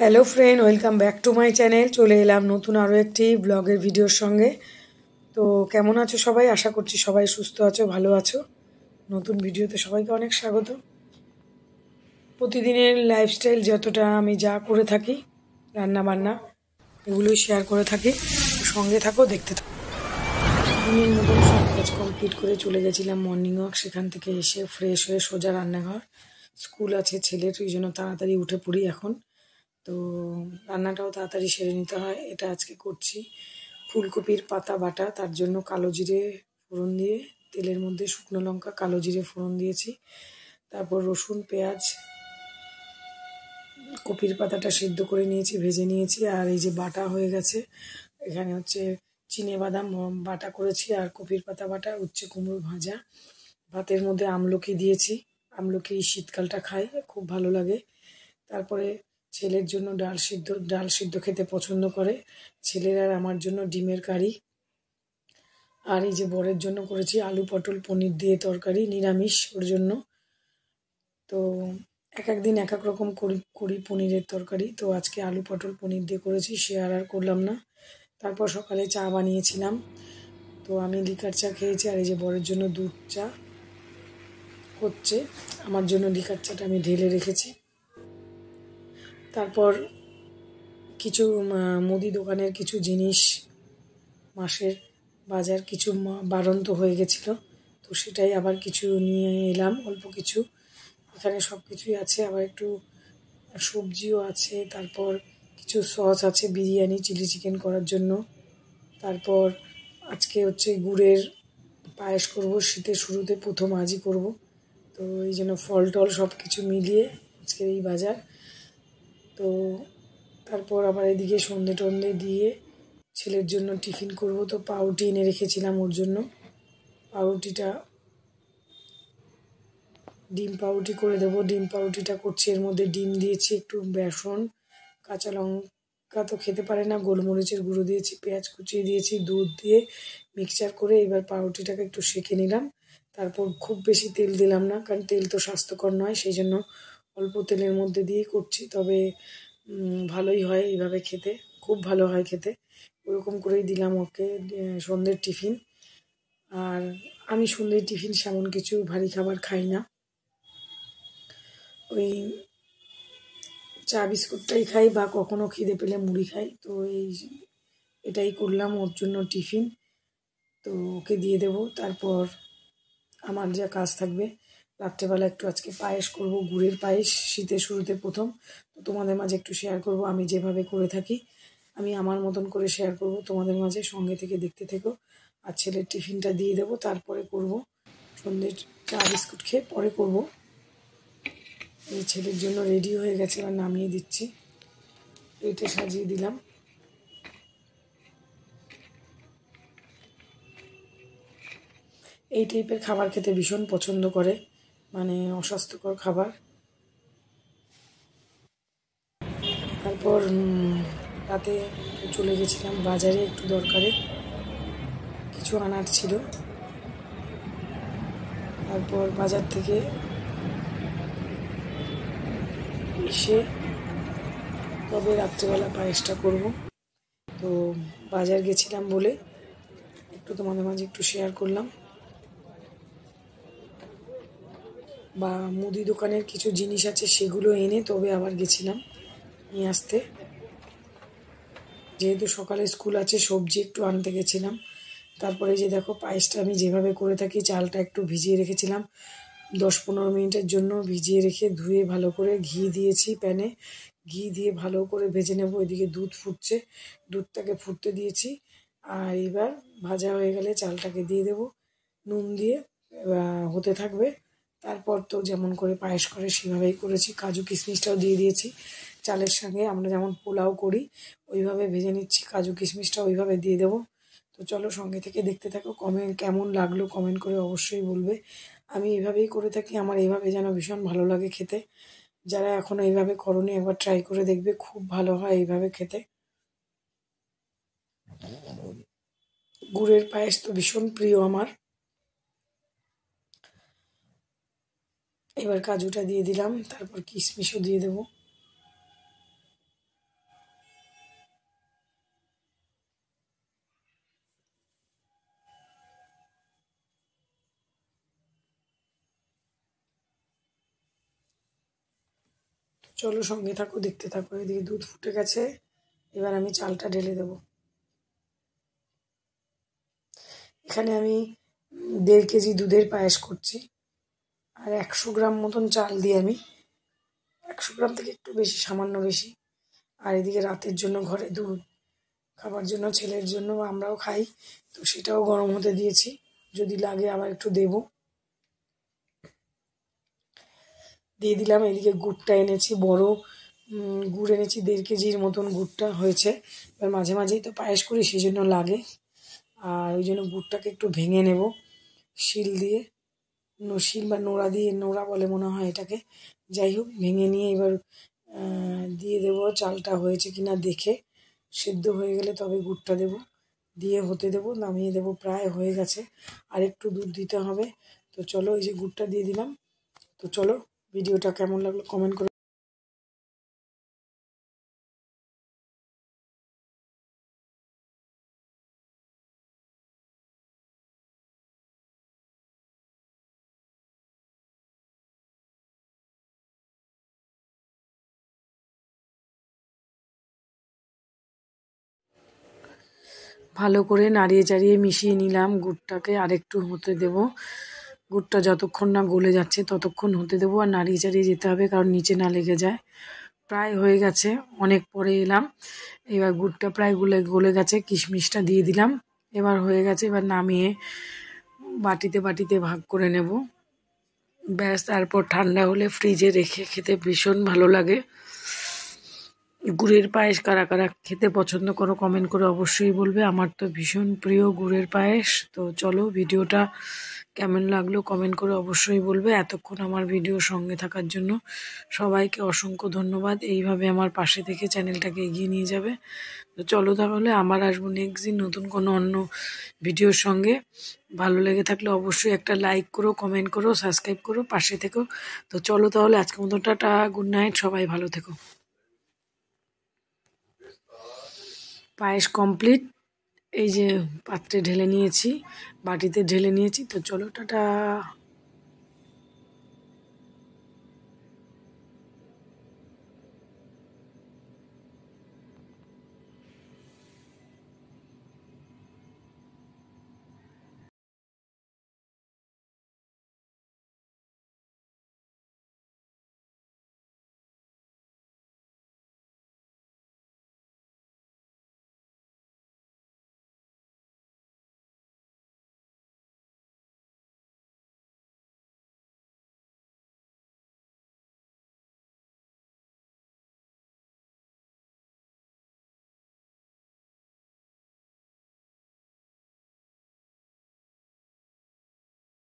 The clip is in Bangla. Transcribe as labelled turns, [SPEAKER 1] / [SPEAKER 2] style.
[SPEAKER 1] Hello friend, welcome back to my channel. চলে এলাম নতুন আরও একটি ব্লগের ভিডিওর সঙ্গে। তো কেমন আছো সবাই? আশা করছি সবাই সুস্থ আছো, ভালো আছো। নতুন ভিডিওতে সবাইকে অনেক স্বাগত। প্রতিদিনের লাইফস্টাইল যতটা আমি যা করে থাকি, রান্না বান্না এগুলোই শেয়ার করে থাকি। সঙ্গে থাকো, দেখতে থাকো। দিনের মতন সব কাজ কমপ্লিট করে চলে গেছিলাম মর্নিং ওয়াক। সেখান থেকে এসে ফ্রেশ হয়ে সোজা রান্নাঘর। স্কুল আছে ছেলের, ওই জন্য তাড়াতাড়ি উঠে পড়ি এখন। তো রান্নাটাও তাড়াতাড়ি সেরে নিতে হয়। এটা আজকে করছি ফুলকপির পাতা বাটা। তার জন্য কালো জিরে ফোড়ন দিয়ে, তেলের মধ্যে শুকনো লঙ্কা কালো জিরে ফোড়ন দিয়েছি। তারপর রসুন পেঁয়াজ, কপির পাতাটা সিদ্ধ করে নিয়েছি, ভেজে নিয়েছি। আর এই যে বাটা হয়ে গেছে, এখানে হচ্ছে চিনেবাদাম বাটা করেছি, আর কপির পাতা বাটা, উচ্ছে কুমড়ো ভাজা। ভাতের মধ্যে আমলকি দিয়েছি। আমলকি শীতকালটা খাই, খুব ভালো লাগে। তারপরে ছেলের জন্য ডাল সিদ্ধ খেতে পছন্দ করে ছেলের, আর আমার জন্য ডিমের কারি। আর এই যে বরের জন্য করেছি আলু পটল পনির দিয়ে তরকারি, নিরামিষ ওর জন্য। তো এক এক দিন এক এক রকম করি পনিরের তরকারি। তো আজকে আলু পটল পনির দিয়ে করেছি, শেয়ার আর করলাম না। তারপর সকালে চা বানিয়েছিলাম। তো আমি লিকার চা খেয়েছি, আর এই যে বরের জন্য দুধ চা হচ্ছে। আমার জন্য লিকার চাটা আমি ঢেলে রেখেছি। তারপর কিছু মুদি দোকানের কিছু জিনিস, মাসের বাজার কিছু বাড়ন্ত হয়ে গেছিলো, তো সেটাই আবার কিছু নিয়ে এলাম, অল্প কিছু। এখানে সব কিছুই আছে, আবার একটু সবজিও আছে। তারপর কিছু সস আছে বিরিয়ানি চিলি চিকেন করার জন্য। তারপর আজকে হচ্ছে গুড়ের পায়েস করব, শীতের শুরুতে প্রথম আজই করব। তো এই জন্য ফল টল সব কিছু মিলিয়ে আজকের এই বাজার। তো তারপর আবার এদিকে সন্ধে টন্ধে দিয়ে ছেলের জন্য টিফিন করব। তো পাউরুটি এনে রেখেছিলাম ওর জন্য। পাউরুটিটা ডিম পাউরুটি করে দেবো। ডিম পাউরুটিটা করছি, এর মধ্যে ডিম দিয়েছি, একটু বেসন, কাঁচা লঙ্কা তো খেতে পারে না, গোলমরিচের গুঁড়ো দিয়েছি, পেঁয়াজ কুচিয়ে দিয়েছি, দুধ দিয়ে মিক্সচার করে এবার পাউরুটিটাকে একটু সেঁকে নিলাম। তারপর খুব বেশি তেল দিলাম না, কারণ তেল তো স্বাস্থ্যকর নয়, সেই জন্য অল্প তেলের মধ্যে দিয়েই করছি। তবে ভালোই হয় এইভাবে খেতে, খুব ভালো হয় খেতে। ওরকম করেই দিলাম ওকে সন্ধ্যের টিফিন। আর আমি সন্ধ্যের টিফিন সেমন কিছু ভারী খাবার খাই না, ওই চা বিস্কুটটাই খাই, বা কখনো খিদে পেলে মুড়ি খাই। তো এটাই করলাম ওর জন্য টিফিন। তো ওকে দিয়ে দেব। তারপর আমার যা কাজ থাকবে, রাত্রেবেলা একটু আজকে পায়েস করব, গুড়ের পায়েস, শীতের শুরুতে প্রথম। তো তোমাদের মাঝে একটু শেয়ার করব আমি যেভাবে করে থাকি। আমি আমার মতন করে শেয়ার করব তোমাদের মাঝে, সঙ্গে থেকে দেখতে থেকো। আর ছেলের টিফিনটা দিয়ে দেবো, তারপরে করব সন্ধ্যের চা বিস্কুট খেয়ে পরে করব। এই ছেলের জন্য রেডি হয়ে গেছে, এবার নামিয়ে দিচ্ছি, প্লেটে সাজিয়ে দিলাম। এই টাইপের খাবার খেতে ভীষণ পছন্দ করে, মানে অস্বাস্থ্যকর খাবার। তারপর রাতে চলে গেছিলাম বাজারে, একটু দরকারে কিছু আনার ছিল। তারপর বাজার থেকে এসে তবে রাত্রেবেলা পায়েসটা করব। তো বাজার গেছিলাম বলে একটু তোমাদের মাঝে একটু শেয়ার করলাম। বা মুদি দোকানের কিছু জিনিস আছে, সেগুলো এনে তবে আবার গেছিলাম নিয়ে আসতে। যেহেতু সকালে স্কুল আছে, সবজি একটু আনতে গেছিলাম। তারপরে যে দেখো পায়েসটা আমি যেভাবে করে থাকি, চালটা একটু ভিজিয়ে রেখেছিলাম 10-15 মিনিটের জন্য, ভিজিয়ে রেখে ধুয়ে ভালো করে ঘি দিয়েছি প্যানে, ঘি দিয়ে ভালো করে ভেজে নেব। এদিকে দুধ ফুটছে, দুধটাকে ফুটতে দিয়েছি। আর এবার ভাজা হয়ে গেলে চালটাকে দিয়ে দেব, নুন দিয়ে হতে থাকবে। তারপর তো যেমন করে পায়েস করে সেভাবেই করেছি, কাজু কিশমিশটাও দিয়ে দিয়েছি চালের সঙ্গে। আমরা যেমন পোলাও করি ওইভাবে ভেজে নিচ্ছি, কাজু কিশমিশটা ওইভাবে দিয়ে দেবো। তো চলো সঙ্গে থেকে দেখতে থাকো। কেমন লাগলো কমেন্ট করে অবশ্যই বলবে। আমি এইভাবেই করে থাকি, আমার এইভাবে যেন ভীষণ ভালো লাগে খেতে। যারা এখনও এইভাবে করোনি একবার ট্রাই করে দেখবে, খুব ভালো হয় এইভাবে খেতে। গুড়ের পায়েস তো ভীষণ প্রিয় আমার। এবার কাজুটা দিয়ে দিলাম, তারপর কিশমিশও দিয়ে দেবো। চলো সঙ্গে থাকো, দেখতে থাকো। এদিকে দুধ ফুটে গেছে, এবার আমি চালটা ঢেলে দেবো। এখানে আমি 1.5 কেজি দুধের পায়েস করছি, আর 100 গ্রাম মতন চাল দিয়ে আমি 100 গ্রাম থেকে একটু বেশি, সামান্য বেশি। আর এদিকে রাতের জন্য ঘরে দুধ খাবার জন্য, ছেলের জন্য, আমরাও খাই, তো সেটাও গরম হতে দিয়েছি, যদি লাগে আবার একটু দেব। দিয়ে দিলাম। এদিকে গুড়টা এনেছি, বড় গুড় এনেছি, 1.5 কেজির মতন গুড়টা হয়েছে। এবার মাঝে মাঝেই তো পায়েস করি, সেই জন্য লাগে, আর ওই জন্য গুড়টাকে একটু ভেঙে নেব শিল দিয়ে, শিল বা নোড়া দিয়ে, নোড়া বলে মনে হয় এটাকে। যাই হোক, ভেঙে নিয়ে এবার দিয়ে দেবো। চালটা হয়েছে কিনা দেখে, সেদ্ধ হয়ে গেলে তবে গুড়টা দেব, দিয়ে হতে দেব, নামিয়ে দেব। প্রায় হয়ে গেছে, আর একটু দুধ দিতে হবে। তো চলো, এই যে গুড়টা দিয়ে দিলাম। তো চলো, ভিডিওটা কেমন লাগলো কমেন্ট করে। ভালো করে নাড়িয়ে চাড়িয়ে মিশিয়ে নিলাম গুড়টাকে, আরেকটু হতে দেব। গুড়টা যতক্ষণ না গলে যাচ্ছে ততক্ষণ হতে দেবো, আর নাড়িয়ে চাড়িয়ে যেতে হবে, কারণ নিচে না লেগে যায়। প্রায় হয়ে গেছে, অনেক পরে এলাম। এবার গুড়টা প্রায় গলে গেছে, কিশমিশটা দিয়ে দিলাম। এবার হয়ে গেছে, এবার নামিয়ে বাটিতে বাটিতে ভাগ করে নেব। ব্যাস, তারপর ঠান্ডা হলে ফ্রিজে রেখে খেতে ভীষণ ভালো লাগে। গুড়ের পায়েস কারা কারা খেতে পছন্দ করো কমেন্ট করে অবশ্যই বলবে। আমার তো ভীষণ প্রিয় গুড়ের পায়েস। তো চলো, ভিডিওটা কেমন লাগলো কমেন্ট করে অবশ্যই বলবে। এতক্ষণ আমার ভিডিওর সঙ্গে থাকার জন্য সবাইকে অসংখ্য ধন্যবাদ। এইভাবে আমার পাশে থেকে চ্যানেলটাকে এগিয়ে নিয়ে যাবে। তো চলো তাহলে, আমার আসবো নেক্সট দিন নতুন কোনো অন্য ভিডিওর সঙ্গে। ভালো লেগে থাকলে অবশ্যই একটা লাইক করো, কমেন্ট করো, সাবস্ক্রাইব করো, পাশে থেকো। তো চলো তাহলে, আজকের মতো টাটা, গুড নাইট, সবাই ভালো থেকো। পায়েস কমপ্লিট। এই যে পাত্রে ঢেলে নিয়েছি, বাটিতে ঢেলে নিয়েছি। তো চলো টাটা।